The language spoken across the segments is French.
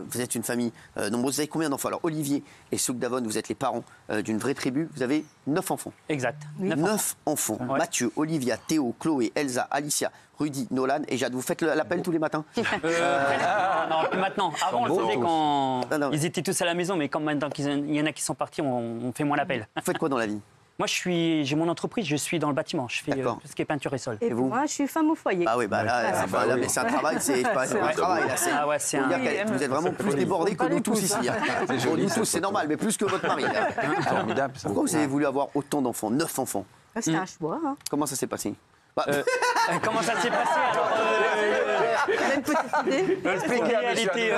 vous êtes une famille nombreuse. Vous avez combien d'enfants? Alors, Olivier et Souk Davon, vous êtes les parents d'une vraie tribu. Vous avez 9 enfants. Exact. 9 enfants. Ouais. Mathieu, Olivia, Théo, Chloé, Elsa, Alicia, Rudy, Nolan et Jade. Vous faites l'appel tous les matins? Non, plus maintenant. Avant, on le faisait quand non. ils étaient tous à la maison, mais quand maintenant il y en a qui sont partis, on fait moins l'appel. Vous faites quoi dans la vie? Moi, j'ai mon entreprise, je suis dans le bâtiment. Je fais tout ce qui est peinture et sol. Et vous? moi, je suis femme au foyer. Ah oui, bah là, mais c'est un travail, c'est pas un travail. Là, Ah ouais, c'est faut dire que vous êtes vraiment plus débordés que nous tous ici. C'est joli, Nous tous, c'est normal, mais plus que votre mari. Formidable, ça. Pourquoi vous avez voulu avoir autant d'enfants? 9 enfants. C'est un choix. Hein. Comment ça s'est passé? Comment ça s'est passé alors Même petite idée.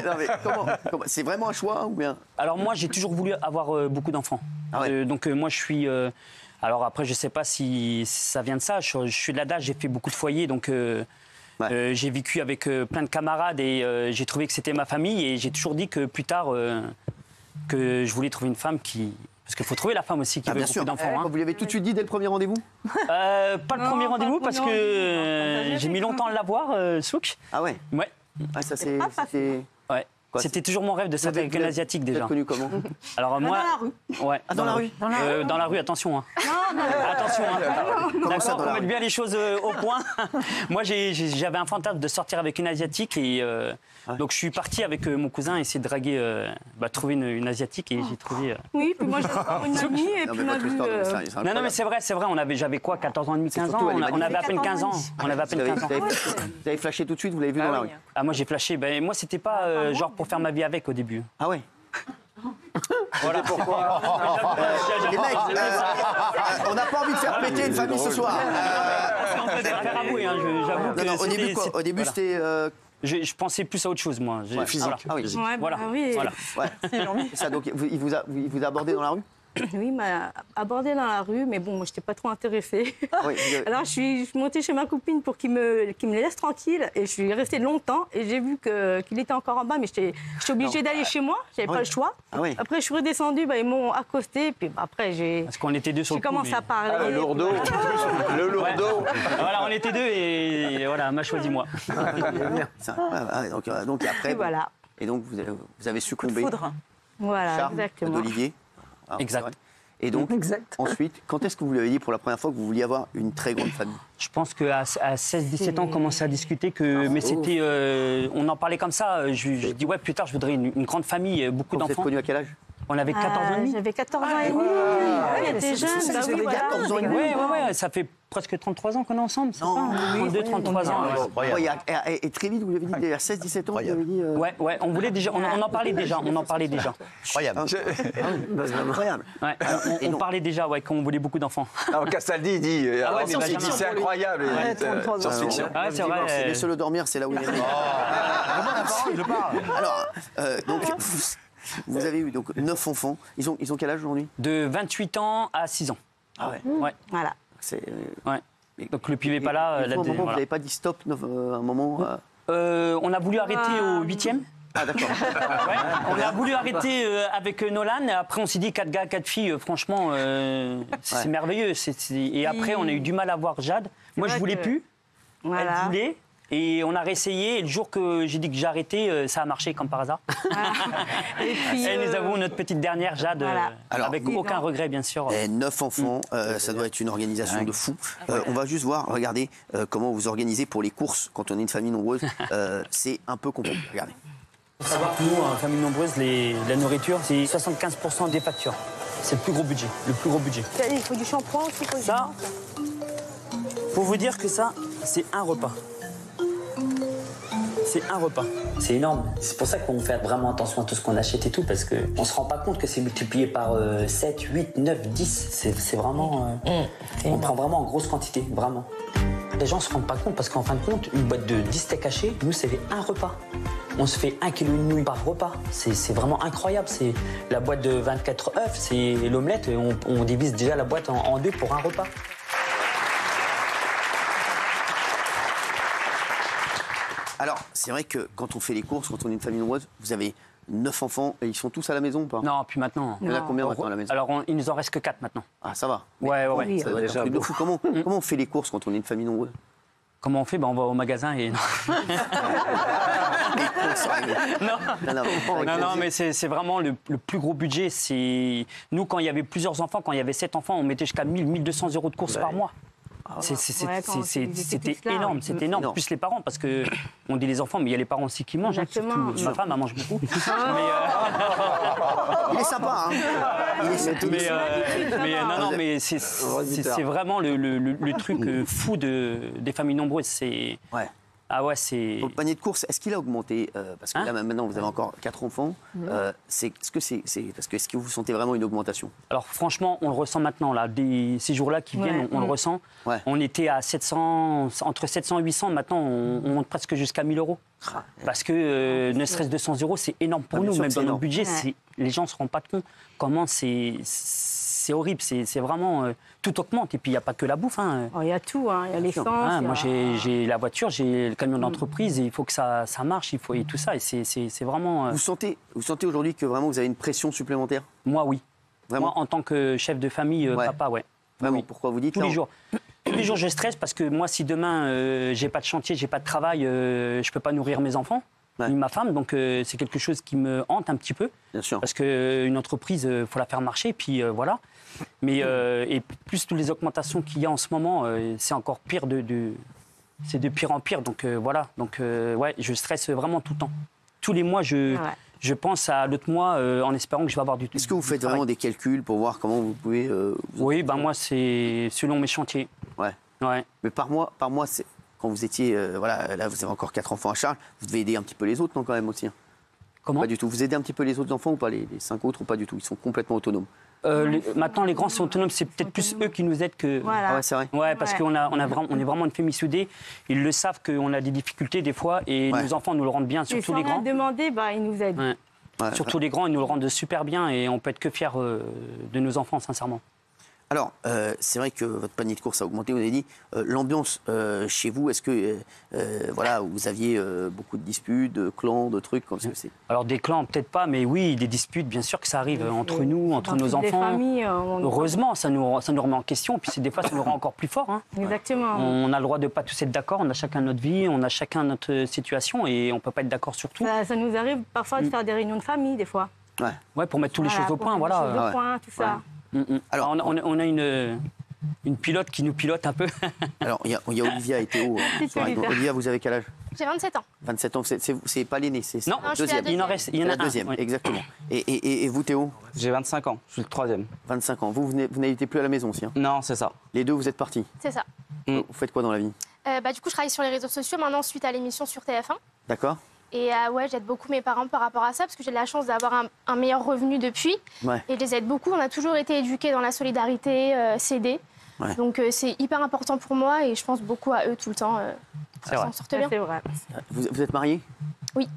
Non, mais comment c'est vraiment un choix ou bien? Alors moi, j'ai toujours voulu avoir beaucoup d'enfants. Ah ouais. Donc moi, je suis... alors après, je ne sais pas si ça vient de ça. Je suis de l'adage, j'ai fait beaucoup de foyers, donc j'ai vécu avec plein de camarades et j'ai trouvé que c'était ma famille. Et j'ai toujours dit que plus tard, que je voulais trouver une femme qui... Parce qu'il faut trouver la femme aussi qui veut bien beaucoup sûr. d'enfants. Vous l'avez tout de suite dit dès le premier rendez-vous? Pas le premier rendez-vous parce que rendez-vous. j'ai mis longtemps à l'avoir, Souk. Ah ouais. Ouais. Ah, ça c'est. Ouais. Quoi, C'était toujours mon rêve de sortir avec un asiatique Vous déjà. êtes connu comment? Alors moi, Dans la rue. ouais. Ah, dans la rue. Dans la rue, attention. Hein. Attention. Hein. Comment ça, D'accord, dans la pour mettre rue? bien les choses au point. Moi, j'avais un fantasme de sortir avec une asiatique et donc je suis parti avec mon cousin essayer de draguer, trouver une asiatique et j'ai trouvé. Oui, puis moi, j'avais une amie et Non, puis mais on a votre vu... histoire, c'est Non, mais c'est vrai. J'avais quoi, 14 ans et demi, 15 ans. surtout, elle est On avait à peine 15 magnifique. ans. On avait à peine 15 ans. Vous avez flashé tout de suite, vous l'avez vu dans la rue? Ah, moi, j'ai flashé. Ben, moi, c'était pas genre pour faire ma vie avec au début. Ah ouais. Voilà. Pourquoi? Les mecs, on n'a pas envie de faire péter une famille ce soir. On peut faire avouer, hein, j'avoue que Non, au début, quoi? Au début, voilà. c'était. Je pensais plus à autre chose, moi. Physique. Voilà. Ah oui. Ouais, Voilà. bah oui. Voilà. Ouais. Ça, donc, il vous a abordé dans la rue? Oui, il m'a abordé dans la rue, mais bon, moi, je n'étais pas trop intéressée. Oui. Alors, je suis montée chez ma copine pour qu'il me laisse tranquille. Et je suis restée longtemps. Et j'ai vu qu'il était encore en bas, mais j'étais obligée d'aller chez moi. Je n'avais pas le choix. Ah oui. Après, je suis redescendue. Ils m'ont accostée. Puis après, j'ai Parce qu'on était deux sur le coup. commencé mais- à parler. Le lourdeau. Le lourdeau. Voilà, on était deux et voilà, elle m'a choisi moi. Ça, donc après. Et voilà. Et donc, vous avez succombé. Voilà, Charme exactement. d'Olivier. Ah, Exact. c'est vrai. Et donc, ensuite, quand est-ce que vous lui avez dit pour la première fois que vous vouliez avoir une très grande famille? Je pense qu'à 16-17 ans, on commençait à discuter mais c'était, on en parlait comme ça. Je dis ouais, plus tard, je voudrais une grande famille, beaucoup Vous êtes d'enfants. connu à quel âge? On avait 14 ans et demi. J'avais 14 ans et demi. J'étais jeune. Bah oui, voilà. 14 ans et demi. Ouais, ça fait presque 33 ans qu'on est ensemble, c'est ça? 32, 33 ans. Ouais, et très vite, vous lui avez dit, à 16-17 ans, vous lui avez dit. Ouais, on voulait déjà, on en parlait déjà, Incroyable. Incroyable. Ouais, on parlait déjà, qu'on voulait beaucoup d'enfants. Alors, Castaldi, il dit, ouais, mais il dit, Benjamin. c'est incroyable. Science-fiction. Ouais, c'est vrai. C'est les seuls dormir, c'est là où il est. Alors, donc, vous avez eu donc 9 enfants. Ils ont quel âge aujourd'hui? De 28 ans à 6 ans. Ah ouais. Ouais, Voilà. C'est. ouais. Donc le pivet pas là. Au moment, vous n'avez pas dit stop à un moment. On a voulu arrêter au 8e. Ah d'accord. Ouais, on a voulu arrêter avec Nolan. Après, on s'est dit 4 gars, 4 filles. Franchement, c'est merveilleux. Et après, on a eu du mal à voir Jade. Moi, je voulais plus. Voilà. Elle voulait. Et on a réessayé. Et le jour que j'ai dit que j'ai arrêté, ça a marché comme par hasard. Et puis, Et nous avons notre petite dernière, Jade, voilà. Alors, avec aucun regret, bien sûr. Et 9 enfants, ça doit être une organisation de fou. On va juste voir, regardez comment vous organisez pour les courses quand on est une famille nombreuse. C'est un peu compliqué. Regardez. Il faut savoir que nous, en famille nombreuse, la nourriture, c'est 75% des factures. C'est le plus gros budget. il faut du shampoing aussi. Ça, pour vous dire que ça, c'est un repas. C'est un repas. C'est énorme. C'est pour ça qu'on fait vraiment attention à tout ce qu'on achète et tout, parce qu'on ne se rend pas compte que c'est multiplié par 7, 8, 9, 10. C'est vraiment... on prend vraiment en grosse quantité, vraiment. Les gens ne se rendent pas compte, parce qu'en fin de compte, une boîte de 10 steaks hachés, nous, c'est un repas. On se fait 1,5 kg de nouilles par repas. C'est vraiment incroyable. C'est la boîte de 24 œufs, c'est l'omelette. On divise déjà la boîte en deux pour un repas. Alors, c'est vrai que quand on fait les courses, quand on est une famille nombreuse, vous avez 9 enfants et ils sont tous à la maison ou pas? Non, puis maintenant. Il y en a combien maintenant à la maison? Alors, il nous en reste que 4 maintenant. Ah, ça va. Ouais. Ça doit être un truc de fou. Comment on fait les courses quand on est une famille nombreuse? Comment on fait? On va au magasin et... Non, mais c'est vraiment le plus gros budget. Nous, quand il y avait plusieurs enfants, quand il y avait 7 enfants, on mettait jusqu'à 1 200 euros de courses par mois. C'était énorme, c'était énorme. Non. Plus les parents, parce que on dit les enfants, mais il y a les parents aussi qui mangent. Exactement. Surtout, ma femme, elle mange beaucoup. Il est sympa, hein. Mais c'est vraiment le truc fou des familles nombreuses. Ouais. Ah ouais, c'est... Votre panier de courses, est-ce qu'il a augmenté parce que là, maintenant, vous avez encore 4 enfants. Est-ce que vous sentez vraiment une augmentation? Alors franchement, on le ressent maintenant, là. Ces jours-là qui viennent, on le ressent. Ouais. On était à 700, entre 700 et 800. Maintenant, on monte presque jusqu'à 1000 euros. Parce que ne serait-ce 200 euros, c'est énorme pour nous. Même dans notre budget, les gens ne se rendent pas compte comment c'est horrible. C'est vraiment... tout augmente. Et puis, il n'y a pas que la bouffe. Il y a tout. Il y a l'essence. Moi, j'ai la voiture, j'ai le camion d'entreprise. Et il faut que ça marche. Et tout ça. Et c'est vraiment... Vous sentez aujourd'hui que vraiment vous avez une pression supplémentaire? Moi, oui. Vraiment? Moi, en tant que chef de famille, papa, ouais. Vraiment, oui. pourquoi vous dites tous les jours. Tous les jours, je stresse parce que moi, si demain, j'ai pas de chantier, j'ai pas de travail, je peux pas nourrir mes enfants, ni ma femme. Donc, c'est quelque chose qui me hante un petit peu. Bien sûr. Parce qu'une entreprise, faut la faire marcher, puis voilà. Mais et plus toutes les augmentations qu'il y a en ce moment, c'est encore pire c'est de pire en pire. Donc voilà. Donc ouais, je stresse vraiment tout le temps. Tous les mois, je pense à l'autre mois en espérant que je vais avoir du temps. Est-ce que vous faites vraiment des calculs pour voir comment vous pouvez... Oui, moi, c'est selon mes chantiers. Ouais. Ouais. Mais par mois, c'est... Quand vous étiez... là, vous avez encore 4 enfants à charge. Vous devez aider un petit peu les autres, non, quand même, aussi? Comment? Pas du tout. Vous aidez un petit peu les autres enfants ou pas, les 5 autres, ou pas du tout? Ils sont complètement autonomes. Maintenant, les grands sont autonomes. C'est peut-être plus eux qui nous aident que... Voilà. Ah ouais, c'est vrai. Ouais, parce qu'on est vraiment une famille soudée. Ils le savent qu'on a des difficultés des fois et nos enfants nous le rendent bien, surtout les grands. Et sans rien demander, ils nous aident. Ouais. Ouais, surtout les grands, ils nous le rendent super bien et on peut être que fiers de nos enfants, sincèrement. Alors, c'est vrai que votre panier de courses a augmenté, vous avez dit. L'ambiance chez vous, est-ce que vous aviez beaucoup de disputes, de clans, de trucs comme ça? Alors, des clans, peut-être pas, mais oui, des disputes, bien sûr que ça arrive entre nous, entre nos enfants. Familles, heureusement, ça nous remet en question, puis des fois, ça nous rend encore plus forts. Hein. Exactement. On a le droit de ne pas tous être d'accord, on a chacun notre vie, on a chacun notre situation et on ne peut pas être d'accord sur tout. Ça nous arrive parfois de faire des réunions de famille, des fois. Ouais, pour mettre toutes les choses au point, voilà. Toutes les choses au point, tout ça. Alors, on a une pilote qui nous pilote un peu. Alors, il y a Olivia et Théo. Olivia, vous avez quel âge? J'ai 27 ans. 27 ans, c'est pas l'aîné, c'est non, le deuxième. Il y en a un. Deuxième, exactement. Et vous, Théo? J'ai 25 ans, je suis le troisième. 25 ans. Vous n'habitez plus à la maison aussi, hein? Non, c'est ça. Les deux, vous êtes partis? C'est ça. Vous faites quoi dans la vie? Du coup, je travaille sur les réseaux sociaux maintenant suite à l'émission sur TF1. D'accord. Et j'aide beaucoup mes parents par rapport à ça parce que j'ai la chance d'avoir un meilleur revenu depuis. Ouais. Et je les aide beaucoup. On a toujours été éduqués dans la solidarité, s'aider. Ouais. Donc c'est hyper important pour moi et je pense beaucoup à eux tout le temps. C'est vrai. C'est vrai. Vous êtes mariés? Oui.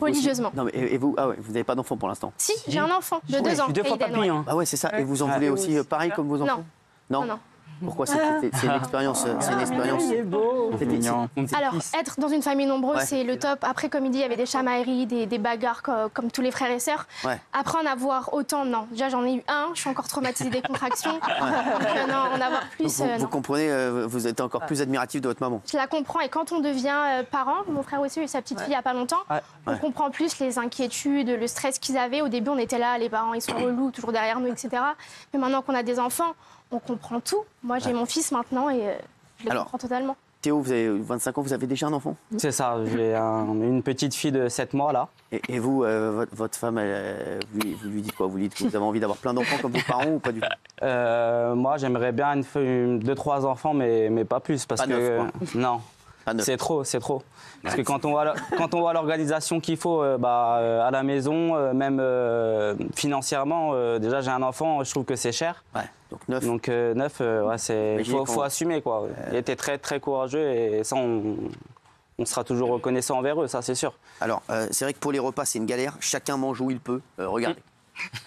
Religieusement. Non, mais, et vous, vous n'avez pas d'enfant pour l'instant? Si, j'ai un enfant de 2 ans. 2 fois papy. Hein. Ah ouais, c'est ça. Et vous en voulez aussi pareil comme vos enfants? Non. Pourquoi? C'est une expérience. C'est une expérience. Il est beau. C'est mignon. Alors, être dans une famille nombreuse, c'est le top. Après, comme il dit, il y avait des chamailleries, des bagarres comme tous les frères et sœurs. Ouais. Après, en avoir autant, non. Déjà, j'en ai eu un. Je suis encore traumatisée des contractions. Donc, non, en avoir plus. Vous comprenez, vous êtes encore plus admiratif de votre maman. Je la comprends. Et quand on devient parent, mon frère aussi a eu sa petite fille il n'y a pas longtemps, on comprend plus les inquiétudes, le stress qu'ils avaient. Au début, on était là, les parents, ils sont relous, toujours derrière nous, etc. Mais maintenant qu'on a des enfants, on comprend tout. Moi, j'ai mon fils maintenant et je le comprends totalement. Théo, vous avez 25 ans, vous avez déjà un enfant? C'est ça, j'ai une petite fille de 7 mois là. Et vous, votre femme, vous lui dites quoi? Vous lui dites que vous avez envie d'avoir plein d'enfants comme vos parents ou pas du tout? Moi, j'aimerais bien 2-3 enfants, mais pas plus. Parce pas que 9, non, c'est trop. Parce que quand on voit l'organisation qu'il faut à la maison, même financièrement, déjà j'ai un enfant, je trouve que c'est cher. Ouais, donc 9. Donc 9, faut assumer quoi. Il était très très courageux et ça on sera toujours reconnaissant envers eux, ça c'est sûr. Alors c'est vrai que pour les repas c'est une galère, chacun mange où il peut. Regardez.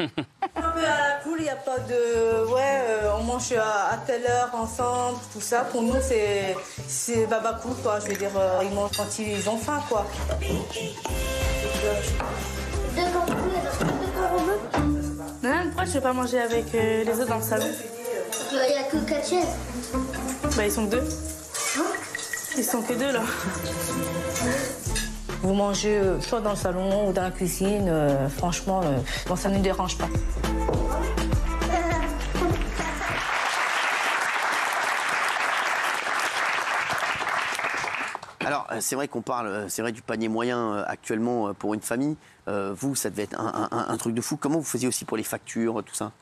Non mais à la cool, il n'y a pas de... on mange à telle heure ensemble, tout ça. Pour nous, c'est baba cool, quoi. Je veux dire, ils mangent quand ils ont faim, quoi. Non, pourquoi je ne vais pas manger avec les autres dans le salon? Il n'y a que 4 chaises. Ils sont que 2. Ils sont que 2, là. Vous mangez soit dans le salon ou dans la cuisine, franchement, bon, ça ne nous dérange pas. Alors, c'est vrai qu'on parle, c'est vrai du panier moyen actuellement pour une famille. Vous, ça devait être un truc de fou. Comment vous faisiez aussi pour les factures, tout ça?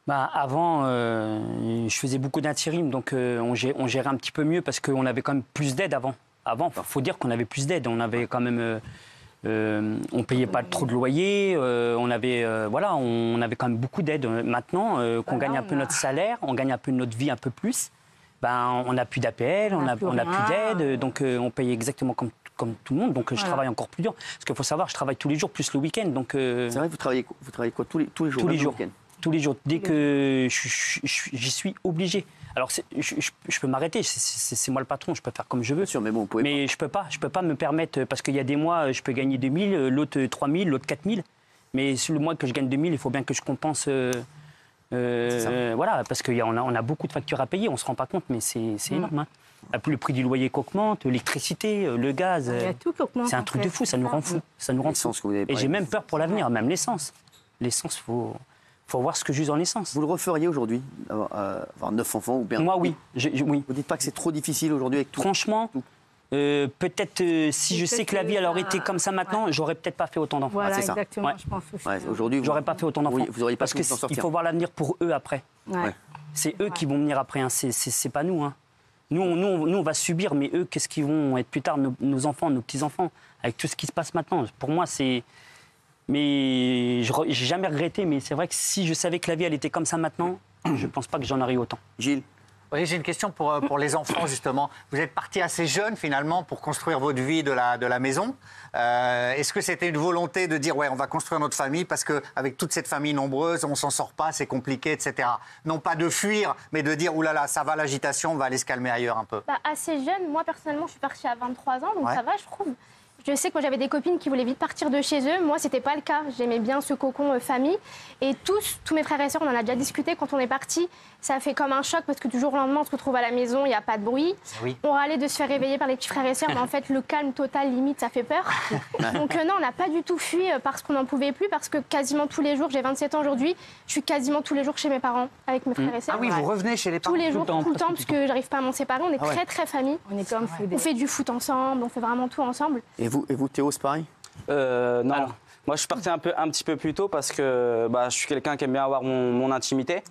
Bah, avant, je faisais beaucoup d'intérim, donc on gérait un petit peu mieux parce qu'on avait quand même plus d'aide avant. Avant, il faut dire qu'on avait plus d'aide. On avait quand même, on payait pas trop de loyer. On avait quand même beaucoup d'aide. Maintenant, qu'on gagne un peu notre salaire, on gagne un peu notre vie un peu plus. Ben, on n'a plus d'APL, on n'a plus d'aide, donc on paye exactement comme tout le monde. Donc je travaille encore plus dur. Parce qu'il faut savoir, je travaille tous les jours, plus le week-end. Donc c'est vrai, vous travaillez quoi tous les jours? Tous les jours. Tous les jours. Dès que j'y suis obligé. Alors je peux m'arrêter, c'est moi le patron, je peux faire comme je veux. Bien sûr, mais bon, vous pouvez mais pas. Je peux pas me permettre, parce qu'il y a des mois, je peux gagner 2 000, l'autre 3 000, l'autre 4 000. Mais sur le mois que je gagne 2 000, il faut bien que je compense. Voilà, parce qu'on a beaucoup de factures à payer, on ne se rend pas compte, mais c'est énorme. Hein. Le prix du loyer qui augmente, l'électricité, le gaz, c'est un truc de fou, ça nous rend fou. Et j'ai même peur pour l'avenir, même l'essence. L'essence, faut voir ce que j'use en essence. Vous le referiez aujourd'hui, avoir 9 enfants ou bien? Moi, oui. Vous ne dites pas que c'est trop difficile aujourd'hui avec tout? Franchement, peut-être si je sais que la vie elle aurait été comme ça maintenant, j'aurais peut-être pas fait autant d'enfants. Voilà, c'est ça. exactement, je pense aussi. Ouais, aujourd'hui, j'aurais pas fait autant d'enfants. Vous n'auriez pas pu s'en sortir. Parce qu'il faut voir l'avenir pour eux après. Ouais. C'est eux qui vont venir après, hein. C'est pas nous. Hein. Nous, on va subir, mais eux, qu'est-ce qu'ils vont être plus tard, nos enfants, nos petits-enfants, avec tout ce qui se passe maintenant. Pour moi, c'est... Mais j'ai jamais regretté, mais c'est vrai que si je savais que la vie, elle était comme ça maintenant, je pense pas que j'en aurais autant. Gilles? Oui, j'ai une question pour les enfants, justement. Vous êtes parti assez jeune, finalement, pour construire votre vie de la maison. Est-ce que c'était une volonté de dire, ouais, on va construire notre famille parce qu'avec toute cette famille nombreuse, on s'en sort pas, c'est compliqué, etc. Non pas de fuir, mais de dire, oulala, ça va l'agitation, on va aller se calmer ailleurs un peu. Bah, assez jeune, moi, personnellement, je suis partie à 23 ans, donc ça va, je trouve. Je sais que j'avais des copines qui voulaient vite partir de chez eux. Moi, c'était pas le cas. J'aimais bien ce cocon famille. Et tous mes frères et sœurs, on en a déjà discuté quand on est partis. Ça a fait comme un choc parce que du jour au lendemain, on se retrouve à la maison, il n'y a pas de bruit. Oui. On râlait de se faire réveiller par les petits frères et sœurs, mais en fait, le calme total, limite, ça fait peur. Donc non, on n'a pas du tout fui parce qu'on n'en pouvait plus, parce que quasiment tous les jours, j'ai 27 ans aujourd'hui, je suis quasiment tous les jours chez mes parents avec mes frères et sœurs. Ah oui, vous revenez chez les parents? Tous les jours, tout le temps, parce que j'arrive pas à m'en séparer. On est très famille. On est comme on fait du foot ensemble, on fait vraiment tout ensemble. Et vous Théo, c'est pareil? Non. Alors, moi, je suis parti un petit peu plus tôt parce que je suis quelqu'un qui aime bien avoir mon intimité.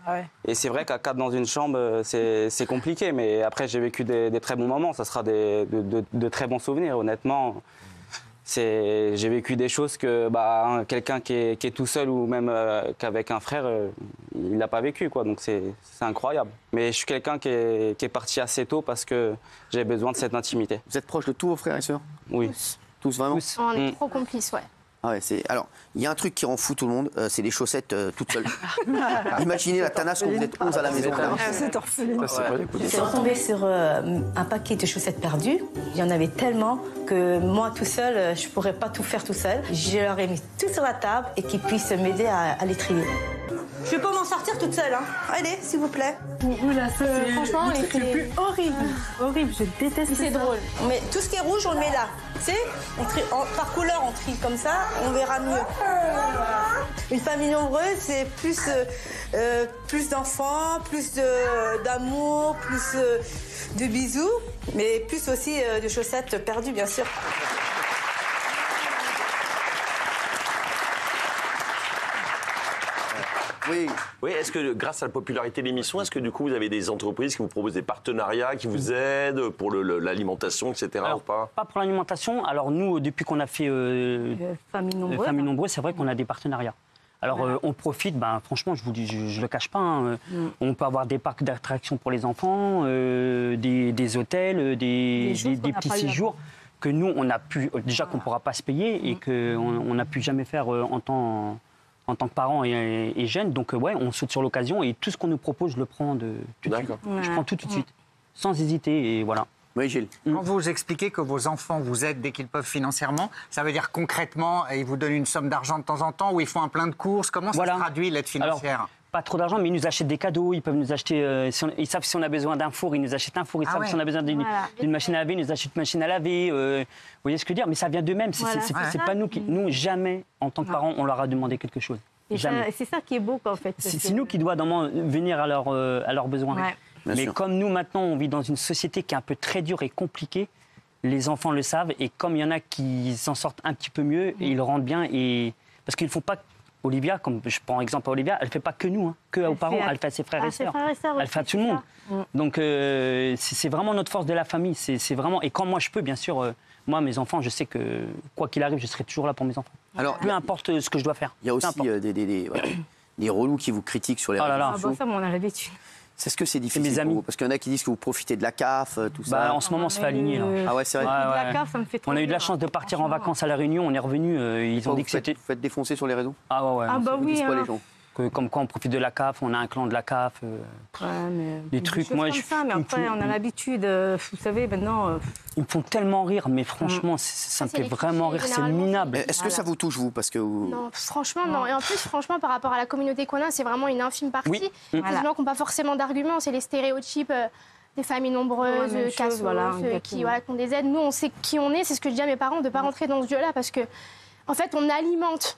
Et c'est vrai qu'à 4 dans une chambre, c'est compliqué. Mais après, j'ai vécu des très bons moments. Ça sera de très bons souvenirs, honnêtement. J'ai vécu des choses que quelqu'un qui est tout seul ou même qu'avec un frère, il n'a pas vécu, quoi. Donc c'est incroyable. Mais je suis quelqu'un qui est parti assez tôt parce que j'ai besoin de cette intimité. Vous êtes proche de tous vos frères et sœurs? Oui. Tous vraiment? On est trop complices, ouais. Ah ouais, alors, il y a un truc qui rend fou tout le monde, c'est les chaussettes toutes seules. Imaginez la tanasse quand vous êtes 11 à la maison. C'est orpheline. Je suis retombée sur un paquet de chaussettes perdues. Il y en avait tellement que moi, tout seul, je ne pourrais pas tout faire tout seul. Je leur ai mis tout sur la table et qu'ils puissent m'aider à les trier. Je ne vais pas m'en sortir toute seule. Hein. Allez, s'il vous plaît. Franchement, les plus horrible. Horrible, je déteste. C'est drôle. Mais tout ce qui est rouge, on le met là. Tu sais, par couleur, on trie comme ça, on verra mieux. Une famille nombreuse, c'est plus d'enfants, plus d'amour, plus de bisous, mais plus aussi de chaussettes perdues, bien sûr. Oui, est-ce que grâce à la popularité de l'émission, est-ce que du coup vous avez des entreprises qui vous proposent des partenariats, qui vous aident pour l'alimentation, etc. Alors, ou pas pour l'alimentation. Alors nous, depuis qu'on a fait Famille nombreuse, c'est vrai qu'on a des partenariats. Alors on profite, franchement, je vous dis, je le cache pas. Hein, on peut avoir des parcs d'attractions pour les enfants, des hôtels, des petits séjours que nous on a pu déjà qu'on pourra pas se payer et qu'on n'a pu jamais faire en tant que parents et jeunes. Donc on saute sur l'occasion et tout ce qu'on nous propose, je le prends tout de suite. Je prends tout de suite, sans hésiter et voilà. Oui, Gilles. Quand vous expliquez que vos enfants vous aident dès qu'ils peuvent financièrement, ça veut dire concrètement, ils vous donnent une somme d'argent de temps en temps ou ils font un plein de courses? Comment ça se traduit l'aide financière? pas trop d'argent, mais ils nous achètent des cadeaux, ils peuvent nous acheter, ils savent si on a besoin d'un four, ils nous achètent un four, ils savent si on a besoin d'une machine à laver, ils nous achètent une machine à laver. Vous voyez ce que je veux dire? Mais ça vient d'eux-mêmes, c'est pas nous qui... Nous, jamais, en tant que parents, on leur a demandé quelque chose. C'est ça qui est beau, en fait. C'est nous qui doit venir à leurs besoins. Ouais. Mais comme nous, maintenant, on vit dans une société qui est un peu très dure et compliquée, les enfants le savent, et comme il y en a qui s'en sortent un petit peu mieux, et ils rentrent bien, et... parce qu'ils ne font pas... Olivia, comme je prends exemple à Olivia, elle ne fait pas que nous, que aux parents, elle fait à ses frères et sœurs. Elle fait à tout le monde. Donc c'est vraiment notre force de la famille. C'est vraiment... Et quand moi je peux, bien sûr, moi, mes enfants, je sais que quoi qu'il arrive, je serai toujours là pour mes enfants. Alors, peu importe ce que je dois faire. Il y a aussi des relous qui vous critiquent sur les réseaux sociaux. Ça, on a l'habitude. Est-ce que c'est difficile pour vous? Parce qu'il y en a qui disent que vous profitez de la CAF, tout ça. En ce moment, on se fait aligner. Ah ouais, c'est vrai. La CAF, ça me fait trop on a eu de la chance de partir en vacances à La Réunion, on est revenu. Ils ont dit que c'était. Vous faites défoncer sur les réseaux? Ah ouais. Ah bah oui. Pas les gens. Comme quoi on profite de la CAF, on a un clan de la CAF, des trucs. Moi, comme ça, mais après, on a l'habitude. Vous savez, maintenant. Ils me font tellement rire, mais franchement, ça me fait vraiment rire. C'est minable. Est-ce que ça vous touche, vous? Parce que Non, franchement, non. Et en plus, franchement, par rapport à la communauté qu'on a, c'est vraiment une infime partie. Oui. Les gens qui n'ont pas forcément d'arguments, c'est les stéréotypes des familles nombreuses, casseuses, qui ont des aides. Nous, on sait qui on est. C'est ce que je dis à mes parents, de ne pas rentrer dans ce jeu-là, parce que. En fait, on alimente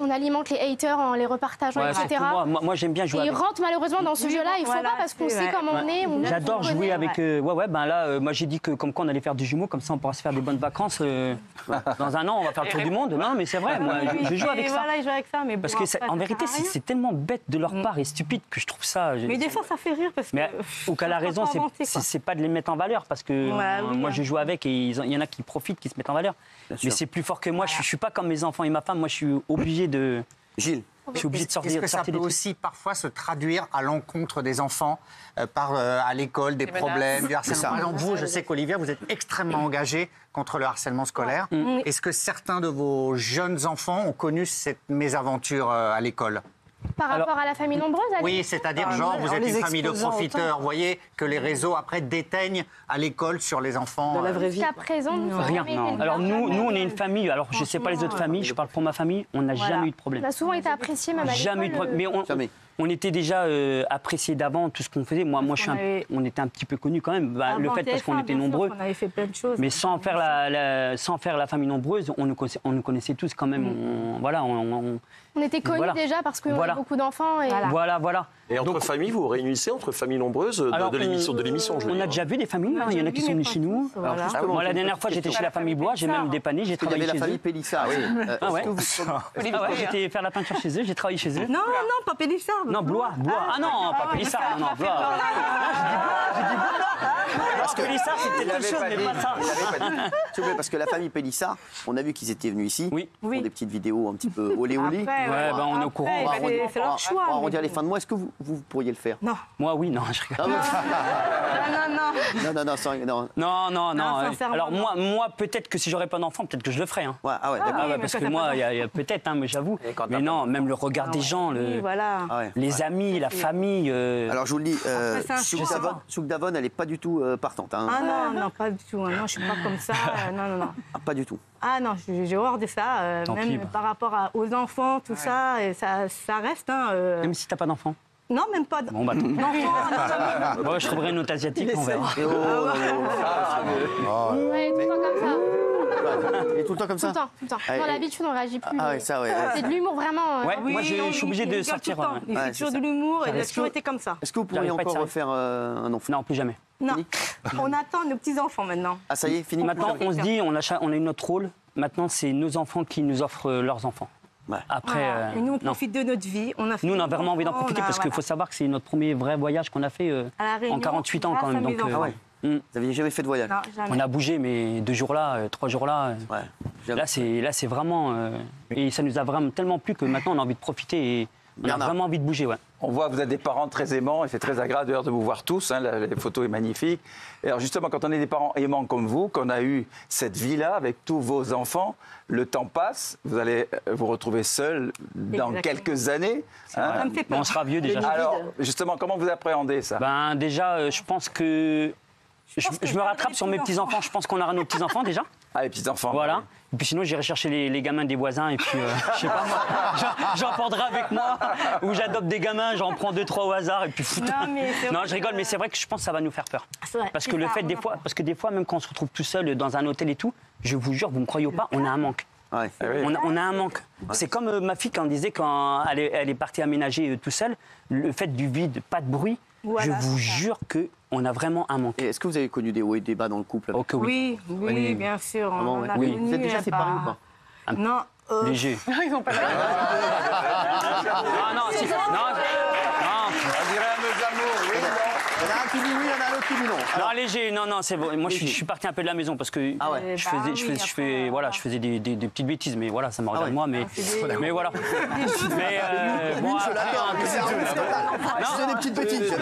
les haters en les repartageant, etc. Moi, j'aime bien jouer. Et ils rentrent malheureusement dans ce jeu-là. Il faut pas parce qu'on sait comment on est. J'adore jouer avec. Moi, j'ai dit que comme quoi on allait faire du jumeau, comme ça on pourra se faire des bonnes vacances. Dans un an, on va faire le tour du monde. Non, mais c'est vrai. Moi, je joue avec ça. Voilà, je joue avec ça, mais parce que en vérité, c'est tellement bête de leur part et stupide que je trouve ça. Mais des fois, ça fait rire parce que. Ou qu'elle a raison, c'est pas de les mettre en valeur parce que moi, je joue avec et il y en a qui profitent, qui se mettent en valeur. Mais c'est plus fort que moi. Je suis pas comme mes enfants et ma femme. Moi, je suis obligé de... Gilles, je suis obligé de sortir. Est-ce que ça peut aussi parfois se traduire à l'encontre des enfants à l'école, des problèmes, du harcèlement? Par exemple, vous, je sais qu'Olivia, vous êtes extrêmement engagée contre le harcèlement scolaire. Est-ce que certains de vos jeunes enfants ont connu cette mésaventure à l'école? Par rapport à la famille nombreuse? Oui, c'est-à-dire genre vous êtes une famille de profiteurs, vous voyez, que les réseaux après déteignent à l'école sur les enfants. Dans la vraie vie. Jusqu'à présent, rien. Alors nous, on est une famille, alors je ne sais pas les autres familles, je parle pour ma famille, on n'a jamais eu de problème. On a souvent été appréciés même à l'école. Jamais eu de problème, mais on était déjà appréciés d'avant, tout ce qu'on faisait. Moi on était un petit peu connus quand même, le fait parce qu'on était nombreux. On avait fait plein de choses. Mais sans faire la famille nombreuse, on nous connaissait tous quand même. On était connus déjà parce qu'on avait beaucoup d'enfants. Voilà. Et entre familles, vous vous réunissez entre familles nombreuses de l'émission. On a déjà vu des familles, il y en a qui sont venus chez nous. Moi, la dernière fois, j'étais chez la famille Blois, j'ai même dépanné, j'ai travaillé chez eux. Il y avait la famille Pélissard, oui. J'étais faire la peinture chez eux, j'ai travaillé chez eux. Non, pas Pélissard. Non, Blois. Ah non, pas Pélissard, non, Blois. Parce que Pélissard, c'était quelque chose, mais pas ça. S'il vous plaît, parce que la famille Pélissard, on a vu qu'ils étaient venus ici. Oui. Ils font des petites vidéos un petit peu olé olé. On est au courant. C'est leur choix. On va arrondir les fins de mois. Est-ce que vous pourriez le faire? Non. Moi, oui, non, je rigole. Non. Alors moi, peut-être que si j'aurais pas d'enfant, peut-être que je le ferais. Parce que moi, il y a peut-être, mais j'avoue. Mais non, même le regard des gens, les amis, la famille. Alors je vous le dis, Souk Davon, elle n'est pas du tout partante. Ah non, pas du tout. Non, je suis pas comme ça. Non. Pas du tout. Ah non, j'ai horreur de ça. Même par rapport aux enfants, tout ça, et ça reste. Même si t'as pas d'enfant. Non, même pas. Bon, bah, moi, je trouverais une autre asiatique, on verra. Ouais, tout le temps comme ça. Et tout le temps comme ça? Tout le temps. Dans l'habitude, on réagit plus. Ah ouais, ça, ouais. C'est de l'humour vraiment. Moi, je suis obligé de sortir. Il fait toujours de l'humour et il a toujours été comme ça. Est-ce que vous pourriez encore refaire un enfant? Non, plus jamais. Non. On attend nos petits-enfants maintenant. Ah, ça y est, fini. Maintenant, on se dit, on a eu notre rôle. Maintenant, c'est nos enfants qui nous offrent leurs enfants. Après, et nous, on profite de notre vie. Nous, on a vraiment envie d'en profiter parce qu'il faut savoir que c'est notre premier vrai voyage qu'on a fait en 48 ans quand même. Donc, vous n'aviez jamais fait de voyage? Non, jamais. On a bougé, mais 2 jours là, 3 jours là. Là, c'est vraiment... et ça nous a vraiment tellement plu que maintenant, on a envie de profiter et on a vraiment envie de bouger. On voit que vous êtes des parents très aimants et c'est très agréable d'ailleurs de vous voir tous. La photo est magnifique. Et alors justement, quand on est des parents aimants comme vous, qu'on a eu cette vie-là avec tous vos enfants, le temps passe. Vous allez vous retrouver seul dans quelques années. Ça me fait peur. On sera vieux déjà. Alors justement, comment vous appréhendez ça? Déjà, je pense que... Je me rattrape sur mes petits-enfants. Je pense qu'on aura nos petits-enfants déjà. Ah, les petits-enfants. Voilà. Et puis sinon, j'irai chercher les gamins des voisins et puis, je sais pas moi, j'en prendrai avec moi. Ou j'adopte des gamins, j'en prends 2-3 au hasard et puis foutre. Non, je rigole, mais c'est vrai que je pense que ça va nous faire peur. Parce que le fait, des fois, même quand on se retrouve tout seul dans un hôtel et tout, je vous jure, vous me croyez ou pas, on a un manque. Ouais. On a un manque. C'est comme ma fille quand disait quand elle est partie aménager tout seule, le fait du vide, pas de bruit, je vous jure qu'on a vraiment un manque. Est-ce que vous avez connu des hauts et des bas dans le couple? Oui, bien sûr. Vraiment, on a oui. connu, Vous êtes déjà séparés ou pas? Non. Léger. Ils n'ont pas la Non, On dirait un meus amours, oui. Il y en a un qui dit oui, il y en a un autre qui dit non. Non, léger, non, c'est bon. Moi, je suis parti un peu de la maison parce que je faisais des petites bêtises, mais voilà, ça me regarde moi, mais voilà. Mais bon, Je faisais des petites bêtises.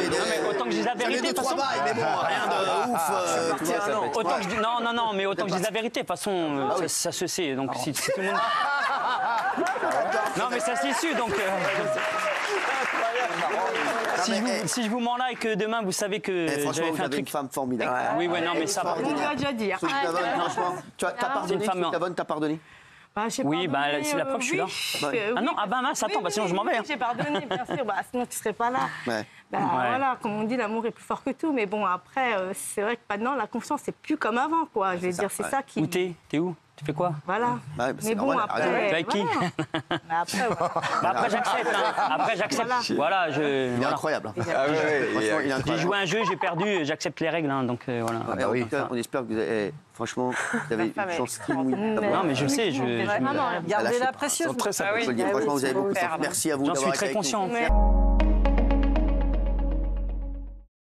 autant que je dise la vérité. J'avais 2-3 bails, mais bon, rien de ouf. Autant que je dis non, mais autant que je dise la vérité. De toute façon, ça se sait. Donc si tout le monde. Non, mais ça s'est su, donc. Si je vous mens là et que demain vous savez que j'avais fait un truc. Une femme formidable. Oui, non, mais ça va. On l'a déjà dit. Franchement, tu as pardonné, t'as pardonné. Oui, c'est la preuve, je suis là. Ah non, mince, attends, sinon je m'en vais. J'ai pardonné, bien sûr, sinon tu serais pas là. Voilà, comme on dit, l'amour est plus fort que tout. Mais bon, après, c'est vrai que maintenant, la confiance, c'est plus comme avant, quoi. Je veux dire, c'est ça qui. Où t'es où? Tu fais quoi? Voilà. Mais bon, après. Tu es avec qui? Après, j'accepte. Après, j'accepte. Voilà, il est incroyable. J'ai joué un jeu, j'ai perdu, j'accepte les règles. Donc voilà. On espère que vous avez. Franchement, vous avez une chance inouïe. Non, mais je sais. Gardez-la précieuse. Très sympa. Franchement, vous avez beaucoup de chance. Merci à vous. J'en suis très conscient.